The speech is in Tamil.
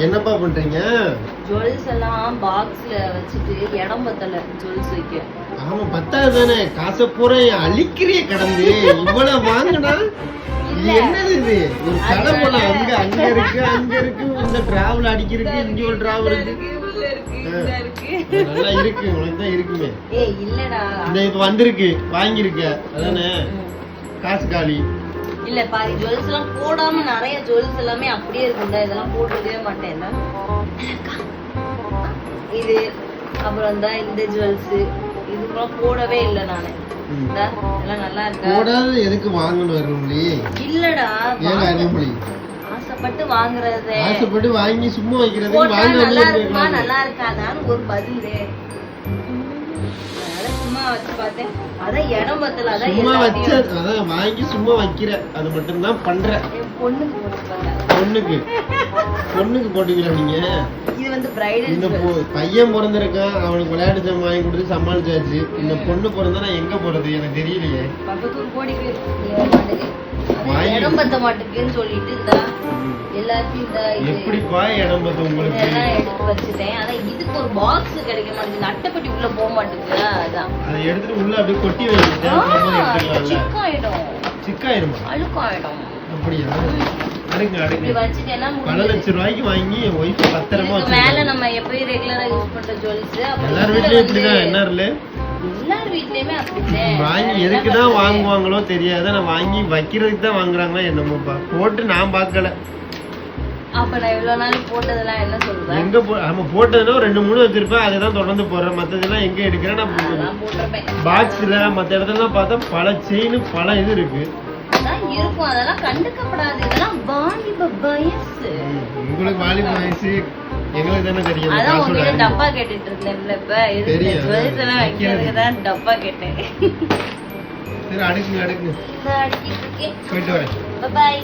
என்னப்பா பண்றீங்க? ஜுவல்ஸ் எல்லாம் பாக்ஸ்ல வச்சிட்டு இடம் பத்தல ஜுவல்ஸ் வைக்க. ஆமா பத்தாது தானே, காசை பூரா அழிக்கிறிய கடந்து இவ்வளவு வாங்கினா என்னது இது? ஒரு கடை போல அங்க அங்க இருக்கு அங்க இருக்கு, இந்த டிராவல் அடிக்கிறதுக்கு இங்க ஒரு டிராவல் இருக்கு, நல்லா இருக்கு, உனக்கு தான் இருக்குமே. ஏய் இல்லடா, இந்த இப்ப வந்திருக்கு வாங்கிருக்க அதானே, காசு காலி இல்ல பாதி ஜுவல்ஸ் எல்லாம் போடாம நிறைய ஜுவல்ஸ் எல்லாமே அப்படியே இருக்கும்டா. இதெல்லாம் போட்டுக்கவே மாட்டேன். இது அப்புறம் தான் இந்த ஜுவல்ஸ் இதுக்கெல்லாம் போடவே இல்லை நானு. எல்லாம் நல்லா இருக்கு. போடாத எதுக்கு வாங்கணும் அருள்மொழி? இல்லடா, ஆசைப்பட்டு வாங்குறது, ஆசைப்பட்டு வாங்கி சும்மா வைக்கிறது. நல்லா இருக்குமா நல்லா இருக்காதான்னு ஒரு பதில். சும்மா வச்சு பார்த்தேன், அதான் இடம் பத்தல, அதான் சும்மா வச்ச, அதான் வாங்கி சும்மா வைக்கிற, அது மட்டும் தான் பண்ற. பொண்ணுக்கு போட்டுப்பாங்க, பொண்ணுக்கு போட்டுக்கல நீங்க. இது வந்து பிரைடல். இந்த பையன் பிறந்திருக்கான், அவனுக்கு விளையாட்டு ஜாமான் வாங்கி கொடுத்து சமாளிச்சாச்சு. இந்த பொண்ணு பிறந்தா நான் எங்க போறது எனக்கு தெரியலையே. பக்கத்து ஒரு கோடிக்கு இடம் பத்த மாட்டேங்குன்னு சொல்லிட்டு எல்லாத்தையும் எப்படிப்பா இடம் பத்த உங்களுக்கு எல்லாம் எடுத்து வச்சுட்டேன். அதான் இதுக்கு ஒரு பாக்ஸ் கிடைக்க மாட்டேங்குது, அட்டைப்பட்டி உள்ள போக மாட்டேங்குது. அதான் அதை எடுத்துட்டு உள்ள அப்படியே கொட்டி வைக்கிட்டேன். சிக்காயிடும், அழுக்காயிடும். அப்படியா? அடுங்க அடுங்க வச்சிட்டேன்னா பல லட்சம் ரூபாய்க்கு வாங்கி ஒய்ஃப் பத்திரமா வச்சு மேல நம்ம எப்பயும் ரெகுலரா யூஸ் பண்ற ஜுவல்ஸ் எல்லார் வீட்லயும் இப்படிதான். எல்லார் வீட்லயுமே அப்படிதான். வாங்கி எதுக்கு தான் வாங்குவாங்களோ தெரியாது, நான் வாங்கி வைக்கிறதுக்கு தான் வாங்குறாங்களா என்னமோப்பா. போட்டு நான் பார்க்கல. அப்ப நான் இவ்வளவு நாள் போட்டதெல்லாம் என்ன சொல்றேன்? எங்க நம்ம போட்டதுன்னா 2-3 வச்சிருப்பேன், அதுதான் தொடர்ந்து போடுறேன். மத்ததெல்லாம் எங்க எடுக்கிறேன் நான் பாக்ஸ்ல மத்த இடத்துலலாம் பார்த்தா பல செயின் பல இது இருக்கு இருக்கும். அதெல்லாம் கண்டுக்கப்படாது. இதெல்லாம் வாலிப வயசு. உங்களுக்கு வாலிப வயசு, எங்களுக்கு தானே தெரியும். அதான் உங்க டப்பா கேட்டுட்டு இருந்தேன்ல, இப்ப ஜுவல்ஸ் எல்லாம் வைக்கிறதுக்கு தான் டப்பா கேட்டேன். சரி அடுக்குங்க அடுக்குங்க. போயிட்டு வரேன். பை.